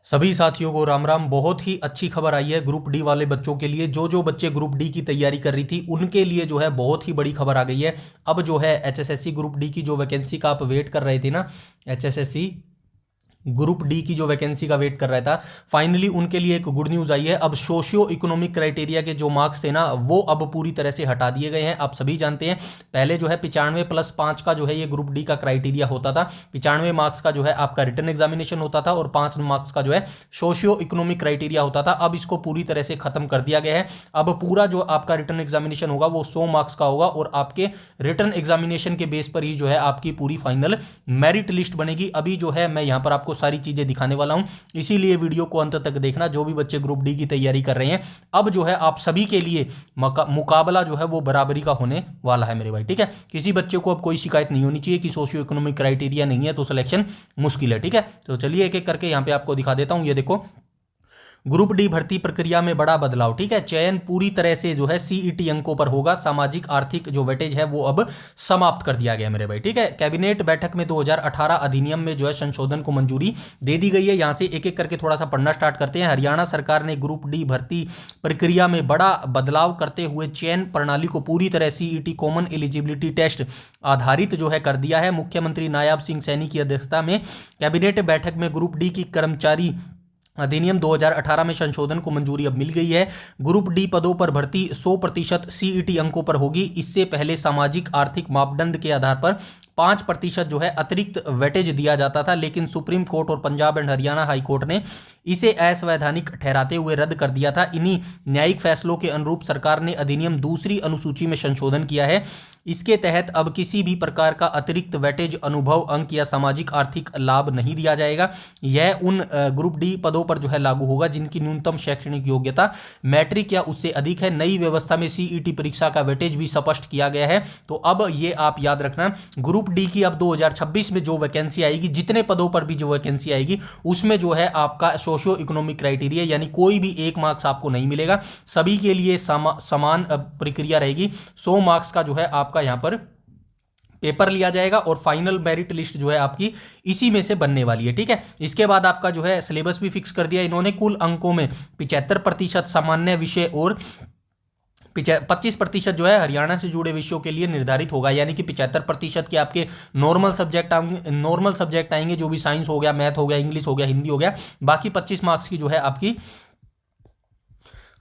सभी साथियों को राम राम। बहुत ही अच्छी खबर आई है ग्रुप डी वाले बच्चों के लिए। जो बच्चे ग्रुप डी की तैयारी कर रही थी उनके लिए जो है बहुत ही बड़ी खबर आ गई है। अब जो है एचएसएससी ग्रुप डी की जो वैकेंसी का आप वेट कर रहे थे ना, एचएसएससी ग्रुप डी की जो वैकेंसी का वेट कर रहा था, फाइनली उनके लिए एक गुड न्यूज़ आई है। अब सोशियो इकोनॉमिक क्राइटेरिया के जो मार्क्स थे ना, वो अब पूरी तरह से हटा दिए गए हैं। आप सभी जानते हैं पहले जो है 95+5 का जो है ये ग्रुप डी का क्राइटेरिया होता था। 95 मार्क्स का जो है आपका रिटन एग्जामिनेशन होता था और 5 मार्क्स का जो है सोशियो इकोनॉमिक क्राइटेरिया होता था। अब इसको पूरी तरह से खत्म कर दिया गया है। अब पूरा जो आपका रिटन एग्जामिनेशन होगा वो 100 मार्क्स का होगा और आपके रिटन एग्जामिनेशन के बेस पर ही जो है आपकी पूरी फाइनल मेरिट लिस्ट बनेगी। अभी जो है मैं यहाँ पर आपको सारी चीजें दिखाने वाला हूं, इसीलिए वीडियो को अंत तक देखना। जो भी बच्चे ग्रुप डी की तैयारी कर रहे हैं, अब जो है आप सभी के लिए मुकाबला जो है वो बराबरी का होने वाला है मेरे भाई। ठीक है, किसी बच्चे को अब कोई शिकायत नहीं होनी चाहिए कि सोशियो इकोनॉमिक क्राइटेरिया नहीं है तो सिलेक्शन मुश्किल है। ठीक है, तो चलिए एक एक करके यहाँ पे आपको दिखा देता हूं। ये देखो, ग्रुप डी भर्ती प्रक्रिया में बड़ा बदलाव। ठीक है, चयन पूरी तरह से जो है सीईटी अंकों पर होगा। सामाजिक आर्थिक जो वेटेज है वो अब समाप्त कर दिया गया मेरे भाई। ठीक है, कैबिनेट बैठक में 2018 अधिनियम में जो है संशोधन को मंजूरी दे दी गई है। यहां से एक एक करके थोड़ा सा पढ़ना स्टार्ट करते हैं। हरियाणा सरकार ने ग्रुप डी भर्ती प्रक्रिया में बड़ा बदलाव करते हुए चयन प्रणाली को पूरी तरह सीईटी कॉमन एलिजिबिलिटी टेस्ट आधारित जो है कर दिया है। मुख्यमंत्री नायाब सिंह सैनी की अध्यक्षता में कैबिनेट बैठक में ग्रुप डी की कर्मचारी अधिनियम 2018 में संशोधन को मंजूरी अब मिल गई है। ग्रुप डी पदों पर भर्ती 100% सीईटी अंकों पर होगी। इससे पहले सामाजिक आर्थिक मापदंड के आधार पर 5% जो है अतिरिक्त वेटेज दिया जाता था, लेकिन सुप्रीम कोर्ट और Punjab and Haryana high court ने इसे असंवैधानिक ठहराते हुए रद्द कर दिया था। इन्हीं न्यायिक फैसलों के अनुरूप सरकार ने अधिनियम दूसरी अनुसूची में संशोधन किया है। इसके तहत अब किसी भी प्रकार का अतिरिक्त वेटेज, अनुभव अंक या सामाजिक आर्थिक लाभ नहीं दिया जाएगा। यह उन ग्रुप डी पदों पर जो है लागू होगा जिनकी न्यूनतम शैक्षणिक योग्यता मैट्रिक या उससे अधिक है। नई व्यवस्था में सीईटी परीक्षा का वेटेज भी स्पष्ट किया गया है। तो अब ये आप याद रखना, ग्रुप डी की अब 2026 में जो वैकेंसी आएगी, जितने पदों पर भी जो वैकेंसी आएगी, उसमें जो है आपका सोशियो इकोनॉमिक क्राइटेरिया यानी कोई भी एक मार्क्स आपको नहीं मिलेगा। सभी के लिए समान प्रक्रिया रहेगी। 100 मार्क्स का जो है आपका यहां पर पेपर लिया जाएगा और फाइनल मेरिट लिस्ट जो है आपकी इसी में से बनने वाली है। ठीक है, इसके बाद आपका जो है सिलेबस भी फिक्स कर दिया इन्होंने। कुल अंकों में 75% सामान्य विषय और 25% जो है हरियाणा से जुड़े विषयों के लिए निर्धारित होगा। यानी कि 75% के आपके नॉर्मल सब्जेक्ट आएंगे, जो भी साइंस हो गया, मैथ हो गया, इंग्लिश हो गया, हिंदी हो गया। बाकी 25 मार्क्स की जो है आपकी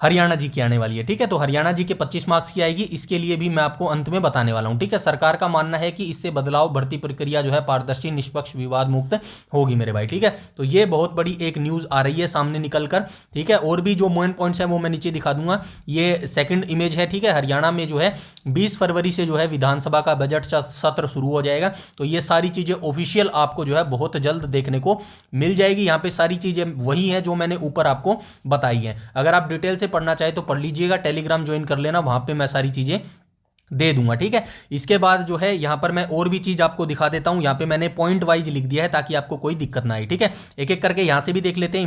हरियाणा जी की आने वाली है। ठीक है, तो हरियाणा जी के 25 मार्क्स की आएगी। इसके लिए भी मैं आपको अंत में बताने वाला हूं। ठीक है, सरकार का मानना है कि इससे बदलाव भर्ती प्रक्रिया जो है पारदर्शी, निष्पक्ष, विवाद मुक्त होगी मेरे भाई। ठीक है, तो ये बहुत बड़ी एक न्यूज आ रही है सामने निकल कर। ठीक है, और भी जो मेन पॉइंट्स हैं वो मैं नीचे दिखा दूंगा। ये सेकंड इमेज है। ठीक है, हरियाणा में जो है 20 फरवरी से जो है विधानसभा का बजट सत्र शुरू हो जाएगा। तो ये सारी चीजें ऑफिशियल आपको जो है बहुत जल्द देखने को मिल जाएगी। यहाँ पे सारी चीजें वही हैं जो मैंने ऊपर आपको बताई हैं। अगर आप डिटेल से पढ़ना चाहे तो पढ़ लीजिएगा, टेलीग्राम ज्वाइन कर लेना, वहां पे मैं सारी चीजें दे दूंगा। ठीक है, इसके बाद जो है यहां पर मैं और भी चीज आपको दिखा देता हूं। यहां पे मैंने पॉइंट वाइज लिख दिया है ताकि आपको कोई दिक्कत ना आए। ठीक है, एक एक करके यहां से भी देख लेते हैं।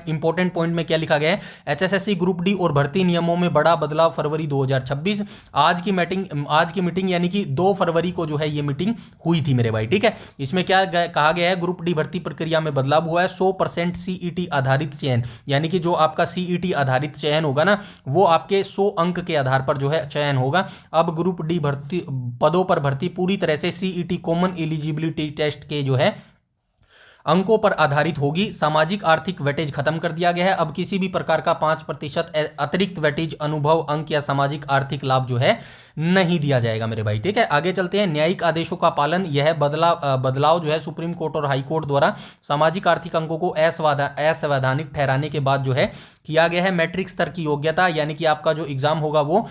इंपॉर्टेंट पॉइंट में क्या लिखा गया है। एचएसएससी ग्रुप डी और भर्ती नियमों में बड़ा बदलाव, फरवरी 2026। आज की मीटिंग यानी कि 2 फरवरी को जो है ये मीटिंग हुई थी मेरे भाई। ठीक है, इसमें क्या कहा गया है, ग्रुप डी भर्ती प्रक्रिया में बदलाव हुआ है। 100% सीईटी आधारित चयन, यानी कि जो आपका सीईटी आधारित चयन होगा ना, वो आपके 100 अंक के आधार पर जो है चयन होगा। अब ग्रुप डी भर्ती पदों पर भर्ती पूरी तरह से सीईटी कॉमन एलिजिबिलिटी टेस्ट के जो है अंकों पर आधारित होगी। सामाजिक आर्थिक वेटेज खत्म कर दिया गया है। अब किसी भी प्रकार का 5% अतिरिक्त वेटेज, अनुभव अंक या सामाजिक आर्थिक लाभ जो है नहीं दिया जाएगा मेरे भाई। ठीक है, आगे चलते हैं। न्यायिक आदेशों का पालन, यह बदलाव जो है सुप्रीम कोर्ट और हाई कोर्ट द्वारा सामाजिक आर्थिक अंकों को असंवैधानिक ठहराने के बाद जो है किया गया है। मैट्रिक स्तर की योग्यता, यानी कि आपका जो एग्जाम होगा वो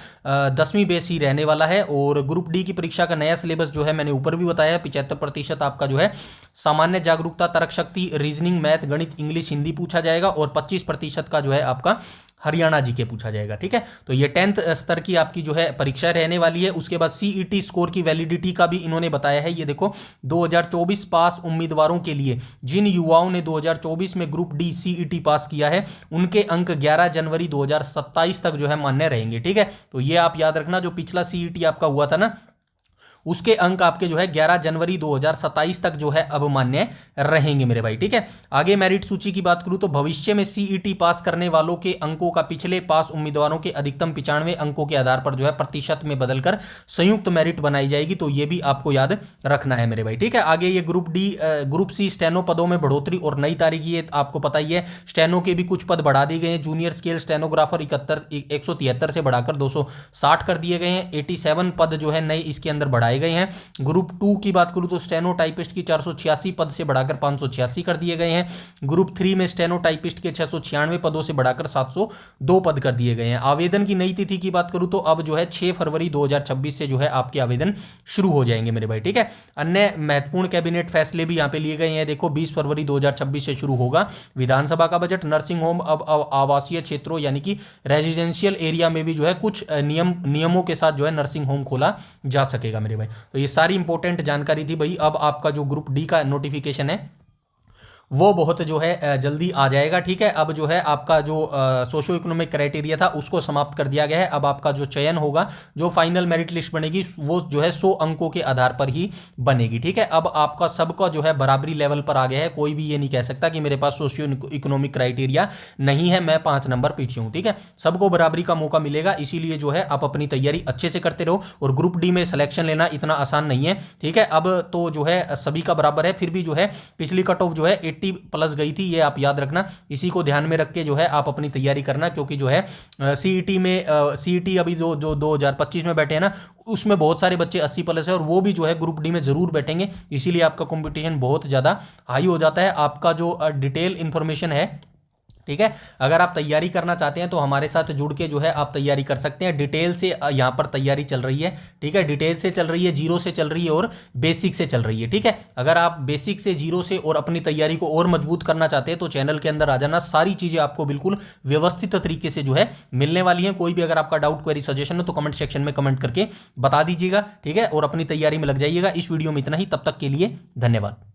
10वीं बेस ही रहने वाला है। और ग्रुप डी की परीक्षा का नया सिलेबस जो है मैंने ऊपर भी बताया। 75% आपका जो है सामान्य जागरूकता, तर्क शक्ति, रीजनिंग, मैथ, गणित, इंग्लिश, हिंदी पूछा जाएगा और 25% का जो है आपका हरियाणा जी के पूछा जाएगा। ठीक है, तो ये 10th स्तर की आपकी जो है परीक्षा रहने वाली है। उसके बाद सीईटी स्कोर की वैलिडिटी का भी इन्होंने बताया है। ये देखो, 2024 पास उम्मीदवारों के लिए, जिन युवाओं ने 2024 में ग्रुप डी सीईटी पास किया है, उनके अंक 11 जनवरी 2027 तक जो है मान्य रहेंगे। ठीक है, तो ये आप याद रखना, जो पिछला सीईटी आपका हुआ था ना, उसके अंक आपके जो है 11 जनवरी 2027 तक जो है अब मान्य रहेंगे मेरे भाई। ठीक है, आगे मेरिट सूची की बात करूं तो भविष्य में सीईटी पास करने वालों के अंकों का पिछले पास उम्मीदवारों के अधिकतम 95 अंकों के आधार पर जो है प्रतिशत में बदलकर संयुक्त मेरिट बनाई जाएगी, तो ये भी आपको याद रखना है मेरे भाई। ठीक है, आगे ये group D group C steno पदों में बढ़ोतरी और नई तारीख, ये आपको पता ही है, स्टेनो के भी कुछ पद बढ़ा दिए गए हैं। जूनियर स्केल स्टेनोग्राफर 173 से बढ़ाकर 260 कर दिए गए हैं। 87 पद जो है नए इसके अंदर बढ़ाए गए हैं। ग्रुप टू की बात करूं तो स्टेनो टाइपिस्ट की 486 पद से बढ़ाकर 586 कर दिए गए हैं। ग्रुप थ्री में स्टेनो टाइपिस्ट के 696 पदों से बढ़ाकर 702 पद कर दिए गए हैं। आवेदन की नई तिथि की बात करूं तो अब जो है 6 फरवरी 2026 से जो है आपके आवेदन शुरू हो जाएंगे मेरे भाई। ठीक है, अन्य महत्वपूर्ण कैबिनेट फैसले भी यहां पे लिए गए हैं। देखो 20 फरवरी 2026 से शुरू होगा विधानसभा का बजट। नर्सिंग होम अब आवासीय क्षेत्रों यानी कि रेजिडेंशियल एरिया में भी जो है कुछ नियमों के साथ जो है नर्सिंग होम खोला जा सकेगा मेरे भाई। तो ये सारी इंपॉर्टेंट जानकारी थी भाई। अब आपका जो ग्रुप डी का नोटिफिकेशन है वो बहुत जो है जल्दी आ जाएगा। ठीक है, अब जो है आपका जो सोशो इकोनॉमिक क्राइटेरिया था उसको समाप्त कर दिया गया है। अब आपका जो चयन होगा, जो फाइनल मेरिट लिस्ट बनेगी, वो जो है 100 अंकों के आधार पर ही बनेगी। ठीक है, अब आपका सबका जो है बराबरी लेवल पर आ गया है। कोई भी ये नहीं कह सकता कि मेरे पास सोशियो इकोनॉमिक क्राइटेरिया नहीं है, मैं 5 नंबर पीछे हूँ। ठीक है, सबको बराबरी का मौका मिलेगा, इसीलिए जो है आप अपनी तैयारी अच्छे से करते रहो। और ग्रुप डी में सिलेक्शन लेना इतना आसान नहीं है। ठीक है, अब तो जो है सभी का बराबर है, फिर भी जो है पिछली कट ऑफ जो है 80 प्लस गई थी, ये आप याद रखना। इसी को ध्यान में रख के जो है आप अपनी तैयारी करना, क्योंकि जो है सीईटी में सीईटी अभी जो 2025 में बैठे हैं ना, उसमें बहुत सारे बच्चे 80 प्लस है और वो भी जो है ग्रुप डी में जरूर बैठेंगे। इसीलिए आपका कंपटीशन बहुत ज़्यादा हाई हो जाता है। आपका जो डिटेल इंफॉर्मेशन है, ठीक है, अगर आप तैयारी करना चाहते हैं तो हमारे साथ जुड़ के जो है आप तैयारी कर सकते हैं। डिटेल से यहाँ पर तैयारी चल रही है। ठीक है, डिटेल से चल रही है, जीरो से चल रही है और बेसिक से चल रही है। ठीक है, अगर आप बेसिक से, जीरो से और अपनी तैयारी को और मजबूत करना चाहते हैं तो चैनल के अंदर आ जाना। सारी चीज़ें आपको बिल्कुल व्यवस्थित तरीके से जो है मिलने वाली हैं। कोई भी अगर आपका डाउट, क्वेरी, सजेशन हो तो कमेंट सेक्शन में कमेंट करके बता दीजिएगा। ठीक है, और अपनी तैयारी में लग जाइएगा। इस वीडियो में इतना ही, तब तक के लिए धन्यवाद।